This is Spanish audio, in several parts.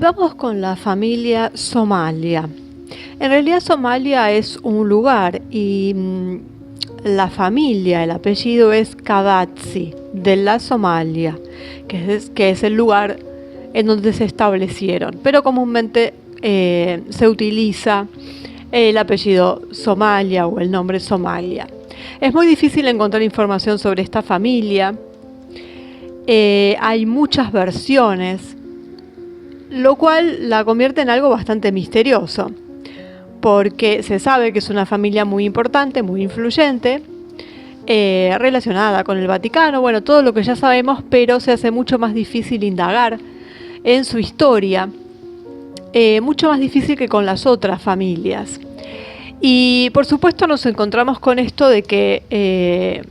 vamos con la familia Somalia. En realidad Somalia es un lugar y la familia, el apellido es Kabatsi, de la Somalia, que es el lugar en donde se establecieron. Pero comúnmente se utiliza el apellido Somalia o el nombre Somalia. Es muy difícil encontrar información sobre esta familia. Hay muchas versiones, lo cual la convierte en algo bastante misterioso, porque se sabe que es una familia muy importante, muy influyente, relacionada con el Vaticano, bueno, todo lo que ya sabemos, pero se hace mucho más difícil indagar en su historia, mucho más difícil que con las otras familias. Y por supuesto nos encontramos con esto de que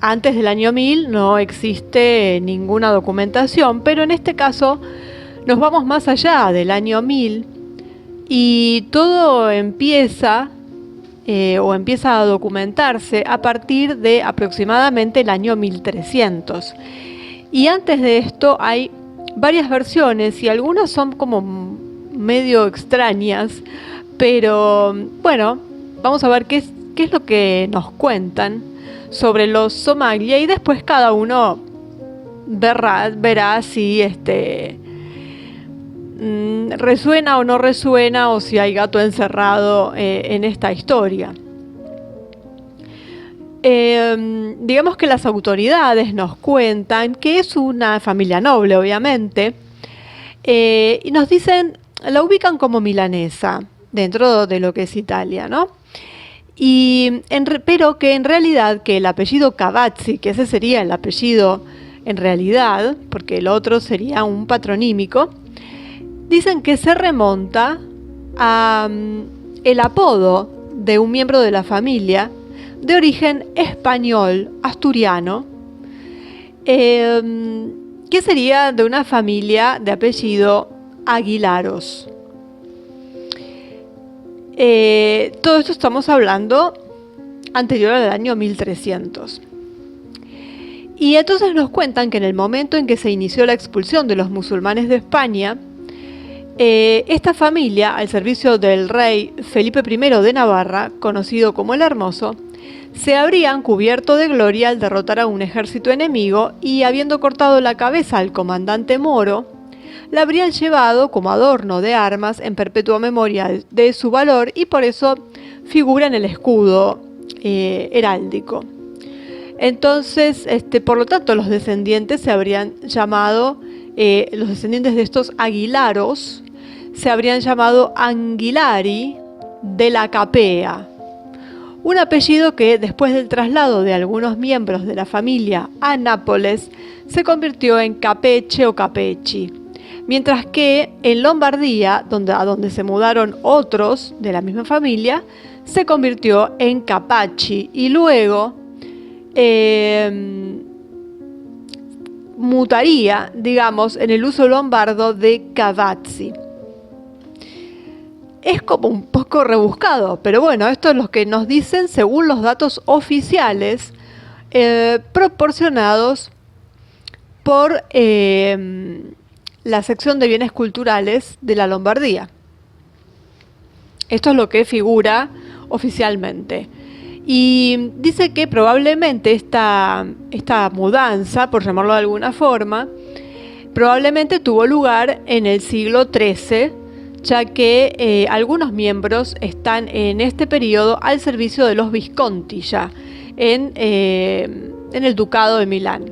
antes del año 1000 no existe ninguna documentación, pero en este caso nos vamos más allá del año 1000 y todo empieza a documentarse a partir de aproximadamente el año 1300. Y antes de esto hay varias versiones y algunas son como medio extrañas, pero bueno, vamos a ver qué es lo que nos cuentan sobre los Somalia y después cada uno verá si resuena o no resuena o si hay gato encerrado en esta historia. Digamos que las autoridades nos cuentan que es una familia noble, obviamente, y nos dicen, la ubican como milanesa dentro de lo que es Italia, ¿no? Pero que en realidad que el apellido Kabatsi, que ese sería el apellido en realidad, porque el otro sería un patronímico, dicen que se remonta a el apodo de un miembro de la familia de origen español, asturiano, que sería de una familia de apellido Aguilaros. Todo esto estamos hablando anterior al año 1300. Y entonces nos cuentan que en el momento en que se inició la expulsión de los musulmanes de España, esta familia, al servicio del rey Felipe I de Navarra, conocido como el Hermoso, se habrían cubierto de gloria al derrotar a un ejército enemigo y, habiendo cortado la cabeza al comandante moro, la habrían llevado como adorno de armas en perpetua memoria de su valor y por eso figura en el escudo heráldico. Entonces, por lo tanto, los descendientes se habrían llamado, los descendientes de estos Aguilaros, se habrían llamado Anguilari de la Capea, un apellido que después del traslado de algunos miembros de la familia a Nápoles se convirtió en Capeche o Capecci, mientras que en Lombardía, a donde se mudaron otros de la misma familia, se convirtió en Capaci y luego mutaría, digamos, en el uso lombardo de Cavazzi. Es como un poco rebuscado, pero bueno, esto es lo que nos dicen según los datos oficiales proporcionados por la sección de bienes culturales de la Lombardía. Esto es lo que figura oficialmente. Y dice que probablemente esta mudanza, por llamarlo de alguna forma, probablemente tuvo lugar en el siglo XIII, ya que algunos miembros están en este periodo al servicio de los Visconti ya, en el Ducado de Milán.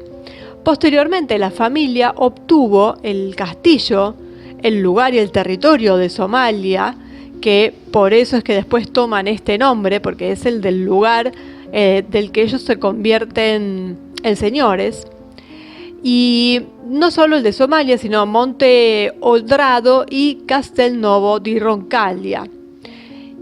Posteriormente la familia obtuvo el castillo, el lugar y el territorio de Somalia, que por eso es que después toman este nombre, porque es el del lugar del que ellos se convierten en señores. Y no solo el de Somalia, sino Monte Oldrado y Castelnuovo di Roncaglia.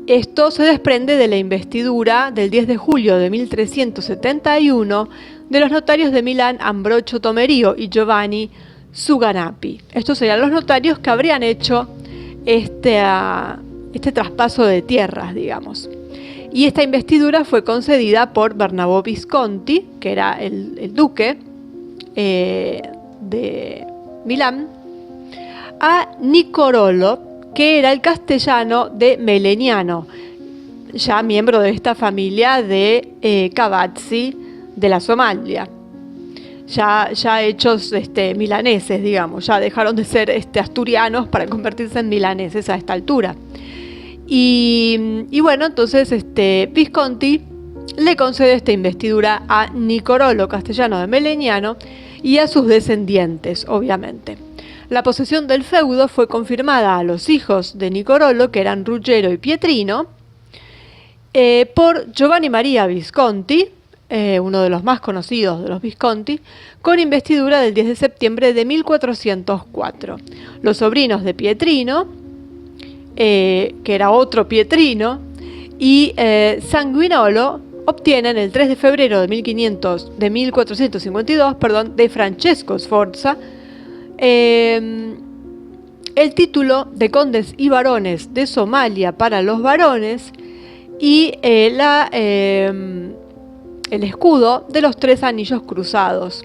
Esto se desprende de la investidura del 10 de julio de 1371 de los notarios de Milán Ambrogio Tomerio y Giovanni Suganapi. Estos serían los notarios que habrían hecho este traspaso de tierras, digamos. Y esta investidura fue concedida por Bernabò Visconti, que era el duque de Milán, a Nicorolo, que era el castellano de Meleniano, ya miembro de esta familia de Cavazzi de la Somalia. Ya hechos milaneses, digamos, ya dejaron de ser asturianos para convertirse en milaneses a esta altura. Y bueno, entonces Visconti le concede esta investidura a Nicorolo, castellano de Meleniano, y a sus descendientes, obviamente. La posesión del feudo fue confirmada a los hijos de Nicorolo, que eran Ruggero y Pietrino, por Giovanni Maria Visconti, uno de los más conocidos de los Visconti, con investidura del 10 de septiembre de 1404. Los sobrinos de Pietrino, que era otro Pietrino, y Sanguinolo obtienen el 3 de febrero de 1452 de Francesco Sforza el título de condes y barones de Somalia para los varones y el escudo de los 3 anillos cruzados.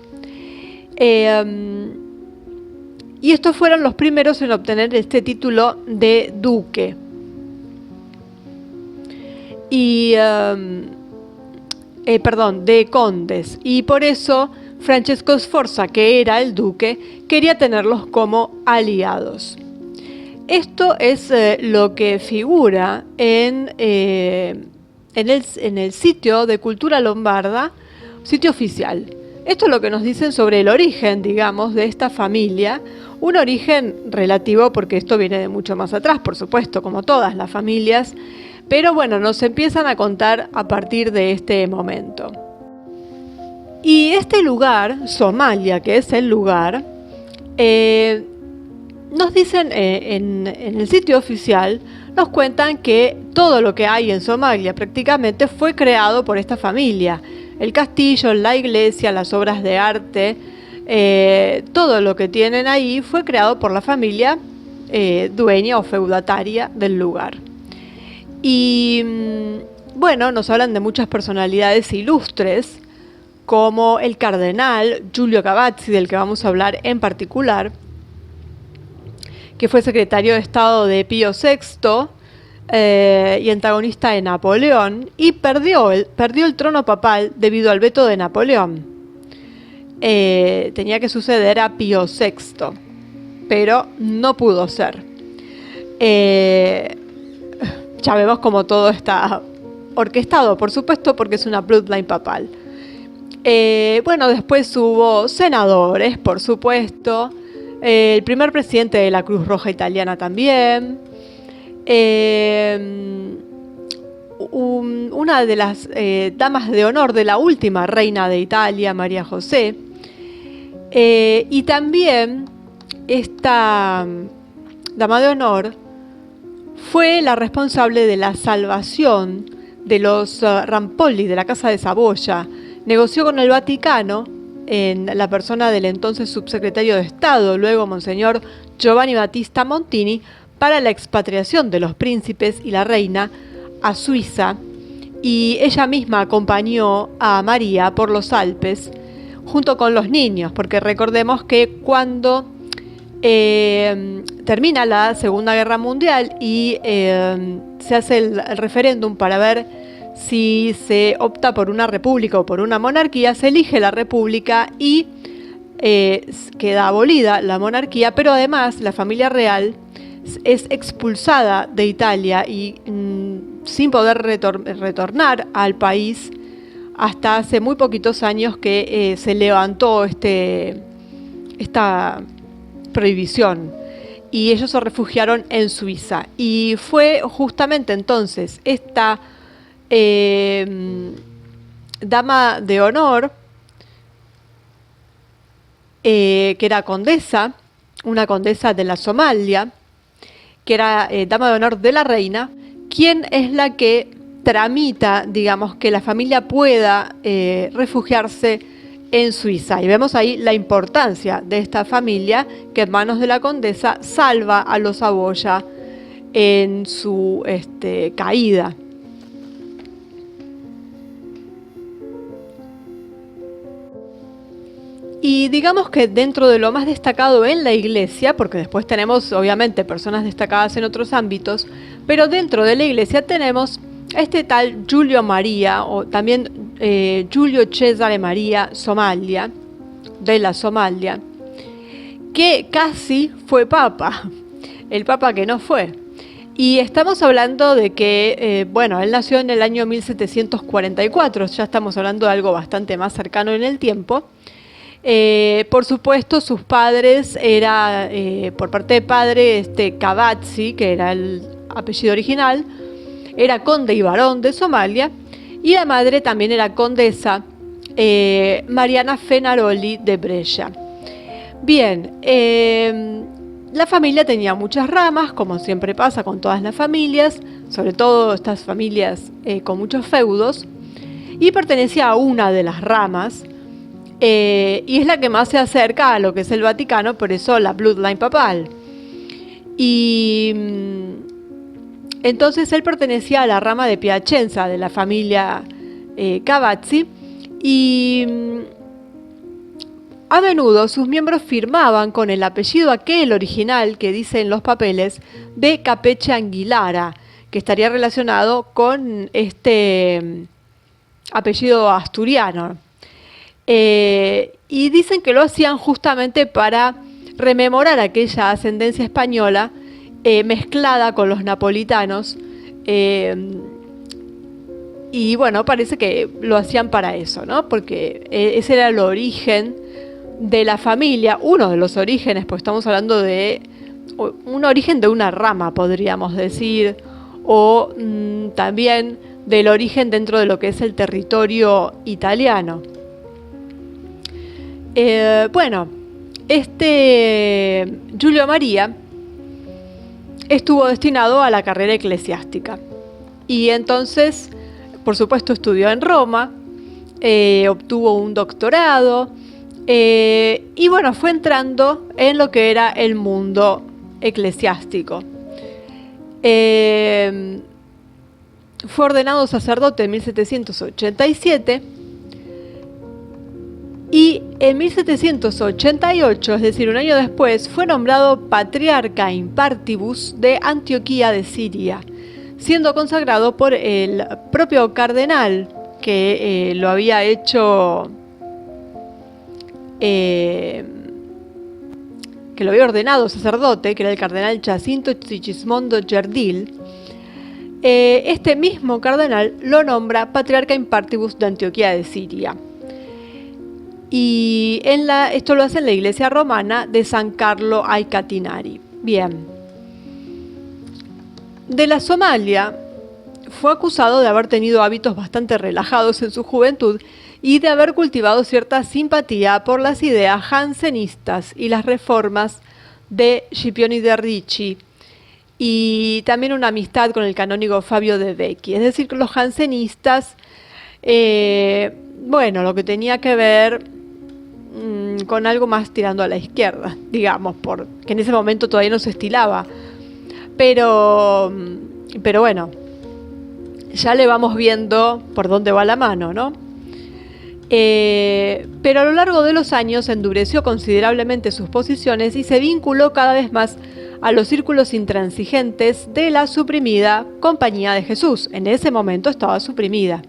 Y estos fueron los primeros en obtener este título de duque. De condes. Y por eso Francesco Sforza, que era el duque, quería tenerlos como aliados. Esto es lo que figura en el sitio de Cultura Lombarda, sitio oficial. Esto es lo que nos dicen sobre el origen, digamos, de esta familia. Un origen relativo, porque esto viene de mucho más atrás, por supuesto, como todas las familias. Pero bueno, nos empiezan a contar a partir de este momento. Y este lugar, Somalia, que es el lugar, nos dicen en el sitio oficial, nos cuentan que todo lo que hay en Somalia prácticamente fue creado por esta familia. El castillo, la iglesia, las obras de arte, todo lo que tienen ahí fue creado por la familia dueña o feudataria del lugar. Y bueno, nos hablan de muchas personalidades ilustres, como el cardenal Giulio Cavazzi, del que vamos a hablar en particular, que fue secretario de Estado de Pío VI y antagonista de Napoleón, y perdió el trono papal debido al veto de Napoleón. Tenía que suceder a Pío VI, pero no pudo ser. Ya vemos como todo está orquestado, por supuesto, porque es una bloodline papal. Bueno, después hubo senadores, por supuesto, el primer presidente de la Cruz Roja Italiana también, una de las damas de honor de la última reina de Italia, María José, y también esta dama de honor fue la responsable de la salvación de los Rampolli de la Casa de Saboya. Negoció con el Vaticano, en la persona del entonces subsecretario de Estado, luego Monseñor Giovanni Battista Montini, para la expatriación de los príncipes y la reina a Suiza, y ella misma acompañó a María por los Alpes junto con los niños, porque recordemos que cuando termina la Segunda Guerra Mundial y se hace el referéndum para ver si se opta por una república o por una monarquía, se elige la república y queda abolida la monarquía, pero además la familia real es expulsada de Italia y sin poder retornar al país hasta hace muy poquitos años que se levantó esta prohibición y ellos se refugiaron en Suiza. Y fue justamente entonces esta dama de honor, que era condesa, una condesa de la Somalia, que era dama de honor de la reina, quien es la que tramita, digamos, que la familia pueda refugiarse en Suiza. Y vemos ahí la importancia de esta familia que en manos de la condesa salva a los Saboya en su caída. Y digamos que dentro de lo más destacado en la iglesia, porque después tenemos obviamente personas destacadas en otros ámbitos, pero dentro de la iglesia tenemos a este tal Giulio Maria, o también Giulio Cesare Maria Somaglia, de la Somalia, que casi fue papa, el papa que no fue. Y estamos hablando de que, bueno, él nació en el año 1744, ya estamos hablando de algo bastante más cercano en el tiempo. Por supuesto, sus padres era, por parte de padre, Cavazzi, que era el apellido original, era conde y barón de Somalia, y la madre también era condesa, Mariana Fenaroli de Brescia. Bien, la familia tenía muchas ramas, como siempre pasa con todas las familias, sobre todo estas familias con muchos feudos, y pertenecía a una de las ramas, y es la que más se acerca a lo que es el Vaticano, por eso la bloodline papal. Y entonces él pertenecía a la rama de Piacenza, de la familia Cavazzi, y a menudo sus miembros firmaban con el apellido aquel original que dice en los papeles de Capeche Anguillara, que estaría relacionado con este apellido asturiano. Y dicen que lo hacían justamente para rememorar aquella ascendencia española mezclada con los napolitanos, y bueno, parece que lo hacían para eso, ¿no? Porque ese era el origen de la familia, uno de los orígenes, pues estamos hablando de un origen de una rama, podríamos decir, o también del origen dentro de lo que es el territorio italiano. Bueno, Giulio Maria estuvo destinado a la carrera eclesiástica y entonces, por supuesto, estudió en Roma, obtuvo un doctorado, y bueno, fue entrando en lo que era el mundo eclesiástico. Fue ordenado sacerdote en 1787 y en 1788, es decir, un año después, fue nombrado patriarca in partibus de Antioquía de Siria, siendo consagrado por el propio cardenal que lo había hecho, que lo había ordenado sacerdote, que era el cardenal Giacinto Sigismondo Gerdil. Este mismo cardenal lo nombra patriarca in partibus de Antioquía de Siria. Y esto lo hace en la iglesia romana de San Carlo ai Catinari. Bien. De la Somalia fue acusado de haber tenido hábitos bastante relajados en su juventud y de haber cultivado cierta simpatía por las ideas jansenistas y las reformas de Scipione de Ricci, y también una amistad con el canónigo Fabio de Vecchi. Es decir, que los jansenistas, bueno, lo que tenía que ver con algo más tirando a la izquierda, digamos, porque en ese momento todavía no se estilaba. Pero bueno, ya le vamos viendo por dónde va la mano, ¿no? Pero a lo largo de los años endureció considerablemente sus posiciones y se vinculó cada vez más a los círculos intransigentes de la suprimida Compañía de Jesús. En ese momento estaba suprimida.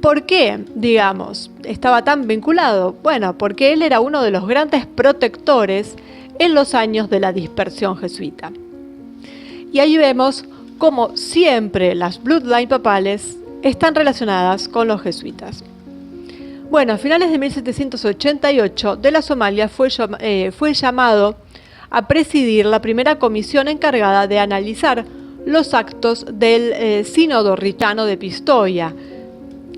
¿Por qué, digamos, estaba tan vinculado? Bueno, porque él era uno de los grandes protectores en los años de la dispersión jesuita. Y ahí vemos cómo siempre las bloodline papales están relacionadas con los jesuitas. Bueno, a finales de 1788, de la Somalia fue llamado a presidir la primera comisión encargada de analizar los actos del Sínodo Ritano de Pistoia,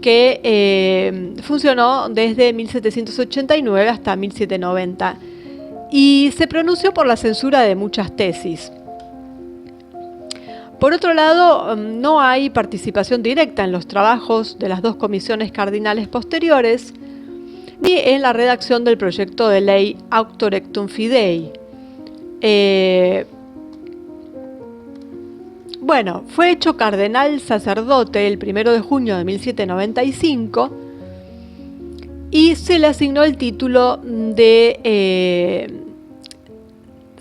que funcionó desde 1789 hasta 1790 y se pronunció por la censura de muchas tesis. Por otro lado, no hay participación directa en los trabajos de las dos comisiones cardinales posteriores, ni en la redacción del proyecto de ley Auctorectum Fidei. Bueno, fue hecho cardenal sacerdote el 1 de junio de 1795 y se le asignó el título de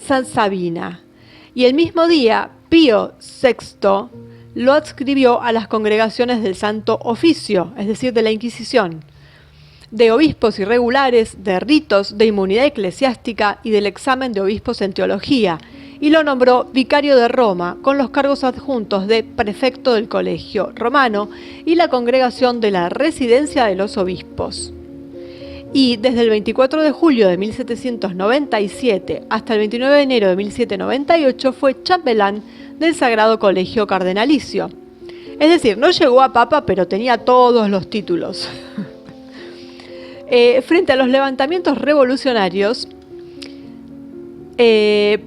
San Sabina. Y el mismo día, Pío VI lo adscribió a las congregaciones del Santo Oficio, es decir, de la Inquisición, de obispos irregulares, de ritos, de inmunidad eclesiástica y del examen de obispos en teología, y lo nombró vicario de Roma, con los cargos adjuntos de prefecto del Colegio Romano y la congregación de la Residencia de los Obispos. Y desde el 24 de julio de 1797 hasta el 29 de enero de 1798 fue chambelán del Sagrado Colegio Cardenalicio. Es decir, no llegó a papa, pero tenía todos los títulos. Frente a los levantamientos revolucionarios,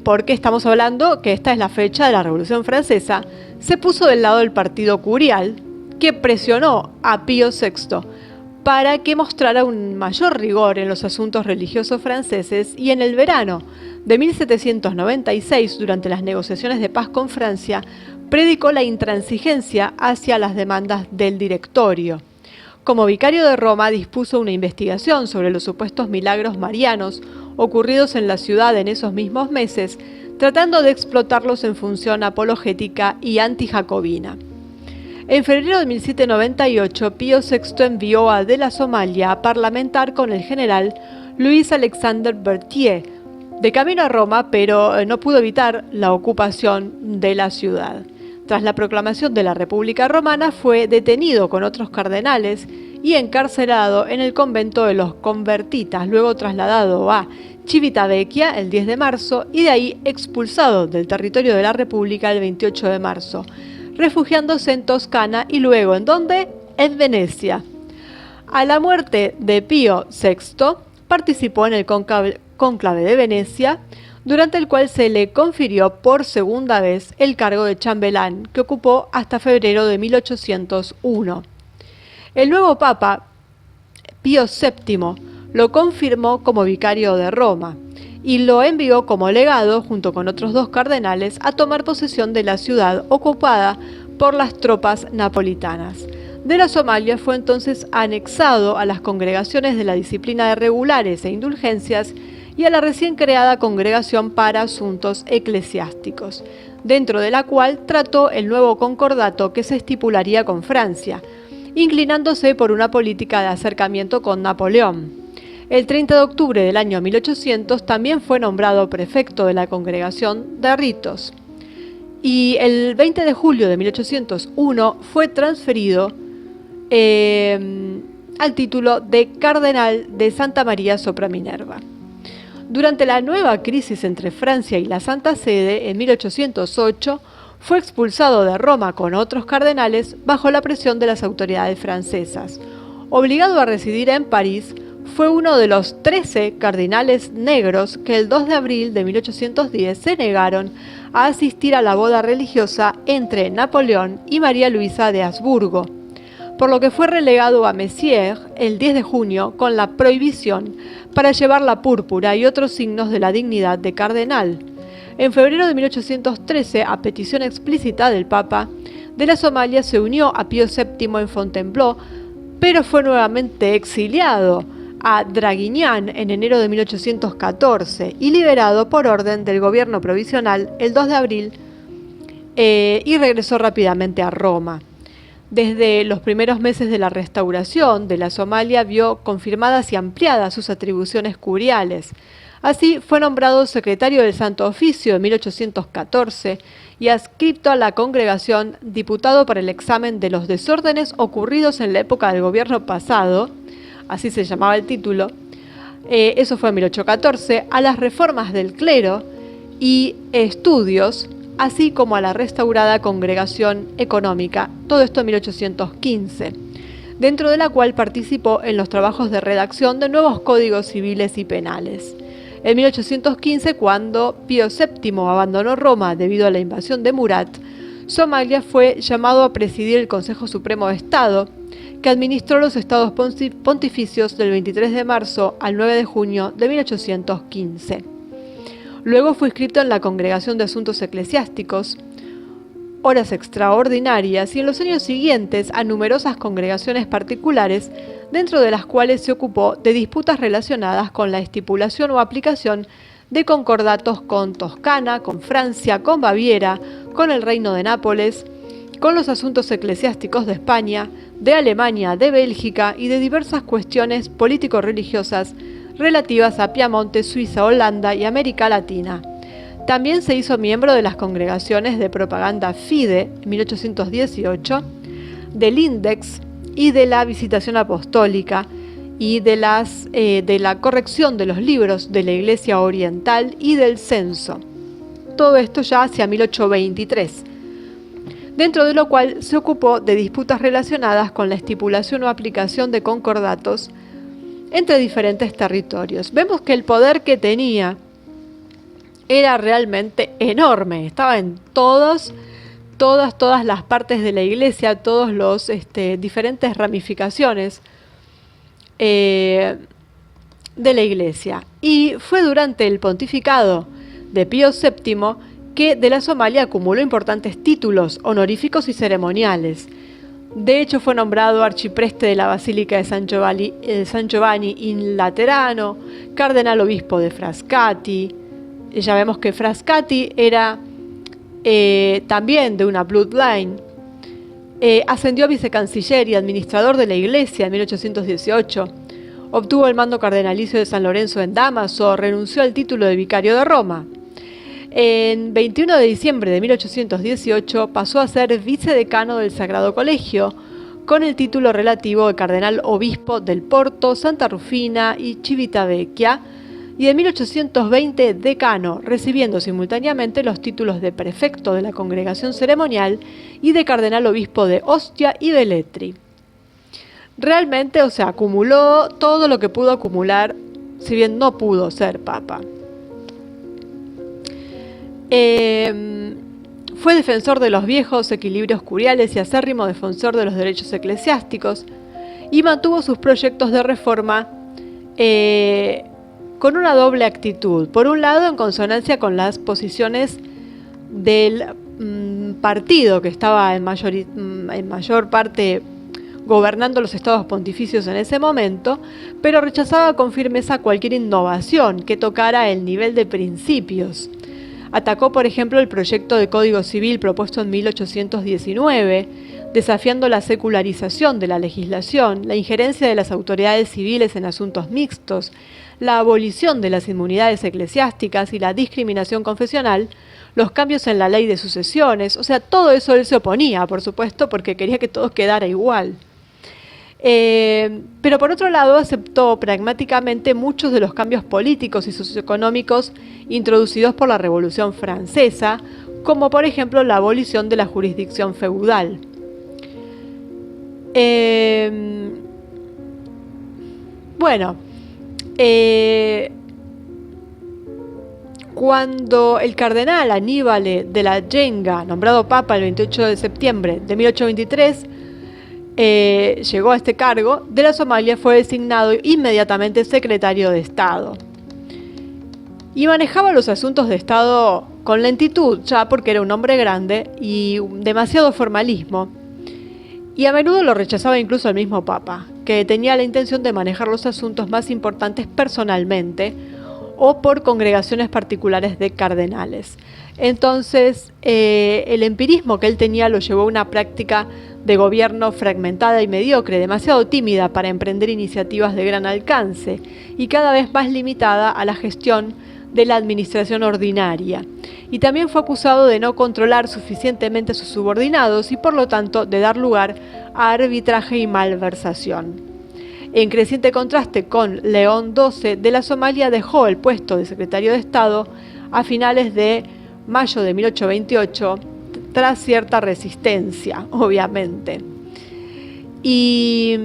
porque estamos hablando que esta es la fecha de la Revolución Francesa, se puso del lado del partido curial, que presionó a Pío VI para que mostrara un mayor rigor en los asuntos religiosos franceses, y en el verano de 1796, durante las negociaciones de paz con Francia, predicó la intransigencia hacia las demandas del directorio. Como vicario de Roma, dispuso una investigación sobre los supuestos milagros marianos ocurridos en la ciudad en esos mismos meses, tratando de explotarlos en función apologética y antijacobina. En febrero de 1798, Pío VI envió a De la Somalia a parlamentar con el general Louis Alexandre Berthier, de camino a Roma, pero no pudo evitar la ocupación de la ciudad. Tras la proclamación de la República Romana, fue detenido con otros cardenales y encarcelado en el convento de los convertitas, luego trasladado a Civitavecchia el 10 de marzo y de ahí expulsado del territorio de la República el 28 de marzo, refugiándose en Toscana y luego, ¿en dónde? En Venecia. A la muerte de Pío VI, participó en el cónclave de Venecia, durante el cual se le confirió por segunda vez el cargo de chambelán, que ocupó hasta febrero de 1801. El nuevo papa, Pío VII, lo confirmó como vicario de Roma y lo envió como legado, junto con otros 2 cardenales, a tomar posesión de la ciudad ocupada por las tropas napolitanas. De la Somalia fue entonces anexado a las congregaciones de la disciplina de regulares e indulgencias y a la recién creada Congregación para Asuntos Eclesiásticos, dentro de la cual trató el nuevo concordato que se estipularía con Francia, inclinándose por una política de acercamiento con Napoleón. El 30 de octubre del año 1800 también fue nombrado prefecto de la Congregación de Ritos. Y el 20 de julio de 1801 fue transferido al título de Cardenal de Santa María sopra Minerva. Durante la nueva crisis entre Francia y la Santa Sede, en 1808, fue expulsado de Roma con otros cardenales bajo la presión de las autoridades francesas. Obligado a residir en París, fue uno de los 13 cardenales negros que el 2 de abril de 1810 se negaron a asistir a la boda religiosa entre Napoleón y María Luisa de Habsburgo, por lo que fue relegado a Messières el 10 de junio con la prohibición para llevar la púrpura y otros signos de la dignidad de cardenal. En febrero de 1813, a petición explícita del Papa, De la Somalia se unió a Pío VII en Fontainebleau, pero fue nuevamente exiliado a Draguignan en enero de 1814 y liberado por orden del gobierno provisional el 2 de abril y regresó rápidamente a Roma. Desde los primeros meses de la restauración, De la Somalia vio confirmadas y ampliadas sus atribuciones curiales. Así fue nombrado secretario del Santo Oficio en 1814 y adscripto a la congregación, diputado para el examen de los desórdenes ocurridos en la época del gobierno pasado, así se llamaba el título, eso fue en 1814, a las reformas del clero y estudios, así como a la restaurada congregación económica, todo esto en 1815, dentro de la cual participó en los trabajos de redacción de nuevos códigos civiles y penales. En 1815, cuando Pío VII abandonó Roma debido a la invasión de Murat, Somalia fue llamado a presidir el Consejo Supremo de Estado, que administró los estados pontificios del 23 de marzo al 9 de junio de 1815. Luego fue inscrito en la Congregación de Asuntos Eclesiásticos, horas extraordinarias y en los años siguientes a numerosas congregaciones particulares, dentro de las cuales se ocupó de disputas relacionadas con la estipulación o aplicación de concordatos con Toscana, con Francia, con Baviera, con el Reino de Nápoles, con los asuntos eclesiásticos de España, de Alemania, de Bélgica y de diversas cuestiones político-religiosas relativas a Piamonte, Suiza, Holanda y América Latina. También se hizo miembro de las congregaciones de propaganda FIDE en 1818, del Index y de la Visitación Apostólica y de la corrección de los libros de la Iglesia Oriental y del Censo. Todo esto ya hacia 1823, dentro de lo cual se ocupó de disputas relacionadas con la estipulación o aplicación de concordatos entre diferentes territorios. Vemos que el poder que tenía era realmente enorme, estaba en todas las partes de la iglesia, todos los diferentes ramificaciones de la iglesia. Y fue durante el pontificado de Pío VII que de la Somalia acumuló importantes títulos honoríficos y ceremoniales. De hecho, fue nombrado arcipreste de la Basílica de San Giovanni in Laterano, cardenal obispo de Frascati. Ya vemos que Frascati era también de una bloodline. Ascendió a vicecanciller y administrador de la iglesia en 1818. Obtuvo el mando cardenalicio de San Lorenzo en Dámaso. Renunció al título de vicario de Roma. En 21 de diciembre de 1818 pasó a ser vicedecano del Sagrado Colegio, con el título relativo de cardenal obispo del Porto, Santa Rufina y Civitavecchia, y en 1820 decano, recibiendo simultáneamente los títulos de prefecto de la congregación ceremonial y de cardenal obispo de Ostia y Velletri. Realmente, acumuló todo lo que pudo acumular, si bien no pudo ser papa. Fue defensor de los viejos equilibrios curiales y acérrimo defensor de los derechos eclesiásticos, y mantuvo sus proyectos de reforma con una doble actitud. Por un lado, en consonancia con las posiciones del partido que estaba en mayor parte gobernando los estados pontificios en ese momento, pero rechazaba con firmeza cualquier innovación que tocara el nivel de principios. Atacó, por ejemplo, el proyecto de Código Civil propuesto en 1819, desafiando la secularización de la legislación, la injerencia de las autoridades civiles en asuntos mixtos, la abolición de las inmunidades eclesiásticas y la discriminación confesional, los cambios en la ley de sucesiones. Todo eso él se oponía, por supuesto, porque quería que todo quedara igual. Pero por otro lado aceptó pragmáticamente muchos de los cambios políticos y socioeconómicos introducidos por la Revolución Francesa, como por ejemplo la abolición de la jurisdicción feudal. Cuando el cardenal Aníbal de la Genga, nombrado papa el 28 de septiembre de 1823, llegó a este cargo, de la Somalia fue designado inmediatamente secretario de Estado. Y manejaba los asuntos de Estado con lentitud, ya porque era un hombre grande y demasiado formalismo. Y a menudo lo rechazaba incluso el mismo Papa, que tenía la intención de manejar los asuntos más importantes personalmente o por congregaciones particulares de cardenales. Entonces, el empirismo que él tenía lo llevó a una práctica de gobierno fragmentada y mediocre, demasiado tímida para emprender iniciativas de gran alcance y cada vez más limitada a la gestión de la administración ordinaria. Y también fue acusado de no controlar suficientemente a sus subordinados y por lo tanto de dar lugar a arbitraje y malversación. En creciente contraste con León XII de la Somalia, dejó el puesto de secretario de Estado a finales de mayo de 1828, tras cierta resistencia, obviamente. Y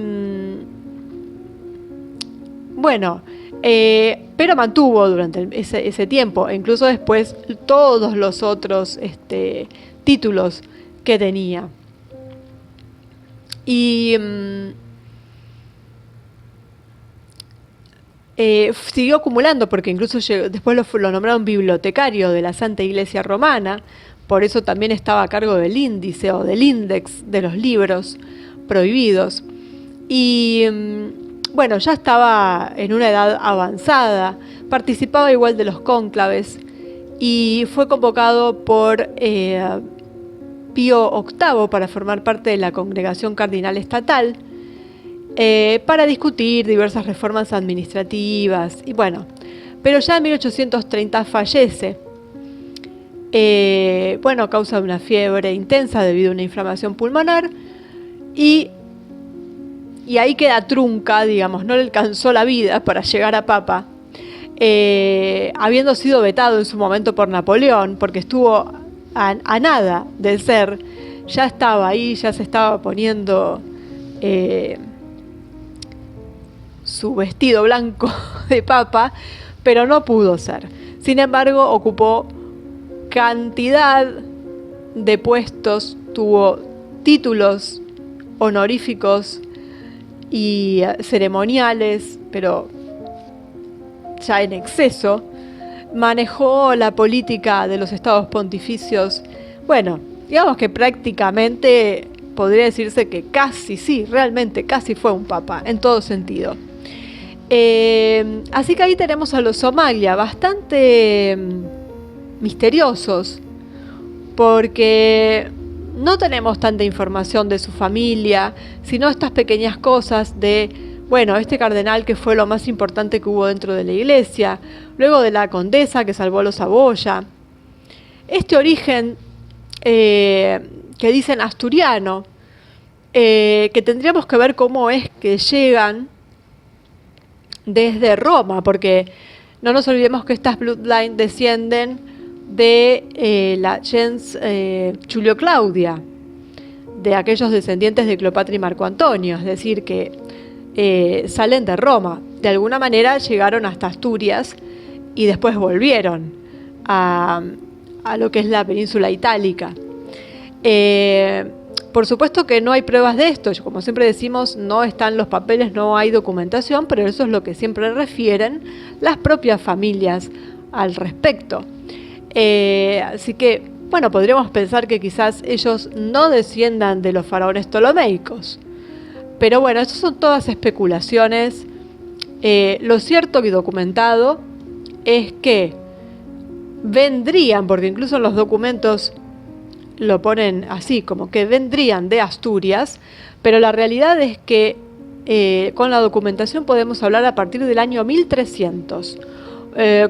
pero mantuvo durante ese tiempo, incluso después, todos los otros títulos que tenía. Y siguió acumulando, porque incluso después lo nombraron bibliotecario de la Santa Iglesia Romana, por eso también estaba a cargo del índice o del índex de los libros prohibidos. Y bueno, ya estaba en una edad avanzada, participaba igual de los cónclaves y fue convocado por Pío VIII para formar parte de la Congregación Cardinal Estatal para discutir diversas reformas administrativas. Y bueno, pero ya en 1830 fallece, a causa de una fiebre intensa debido a una inflamación pulmonar, y ahí queda trunca, digamos, no le alcanzó la vida para llegar a papa, habiendo sido vetado en su momento por Napoleón, porque estuvo a nada de ser, ya estaba ahí, ya se estaba poniendo su vestido blanco de papa, pero no pudo ser. Sin embargo, ocupó cantidad de puestos, tuvo títulos honoríficos y ceremoniales, pero ya en exceso. Manejó la política de los estados pontificios. Bueno, digamos que prácticamente podría decirse que realmente casi fue un papa, en todo sentido. Así que ahí tenemos a los Somalia, bastante misteriosos, porque no tenemos tanta información de su familia, sino estas pequeñas cosas de, bueno, este cardenal que fue lo más importante que hubo dentro de la iglesia, luego de la condesa que salvó a los Saboya. Este origen que dicen asturiano, que tendríamos que ver cómo es que llegan desde Roma, porque no nos olvidemos que estas bloodlines descienden de la gens Julio Claudia, de aquellos descendientes de Cleopatra y Marco Antonio, es decir, que salen de Roma. De alguna manera llegaron hasta Asturias y después volvieron a lo que es la península itálica. Por supuesto que no hay pruebas de esto, como siempre decimos, no están los papeles, no hay documentación, pero eso es lo que siempre refieren las propias familias al respecto. Así que, bueno, podríamos pensar que quizás ellos no desciendan de los faraones ptolomeicos. Pero bueno, estas son todas especulaciones. Lo cierto y documentado es que vendrían, porque incluso en los documentos lo ponen así, como que vendrían de Asturias, pero la realidad es que con la documentación podemos hablar a partir del año 1300,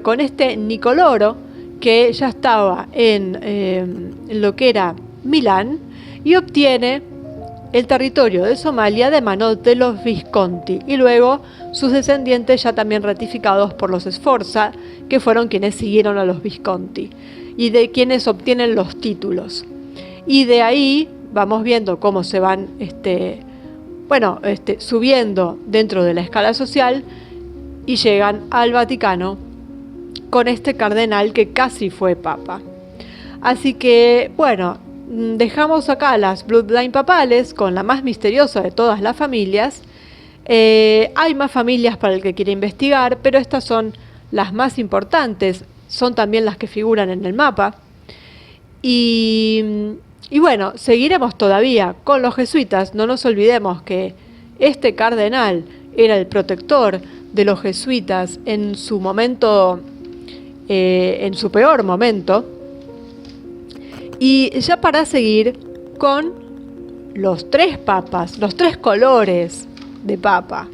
con este Nicoloro, que ya estaba en lo que era Milán, y obtiene el territorio de Somalia de manos de los Visconti, y luego sus descendientes ya también ratificados por los Sforza, que fueron quienes siguieron a los Visconti, y de quienes obtienen los títulos. Y de ahí vamos viendo cómo se van subiendo dentro de la escala social y llegan al Vaticano con este cardenal que casi fue papa. Así que, bueno, dejamos acá las bloodline papales con la más misteriosa de todas las familias. Hay más familias para el que quiere investigar, pero estas son las más importantes, son también las que figuran en el mapa. Y bueno, seguiremos todavía con los jesuitas. No nos olvidemos que este cardenal era el protector de los jesuitas en su momento, en su peor momento. Y ya para seguir con los tres papas, los tres colores de papa.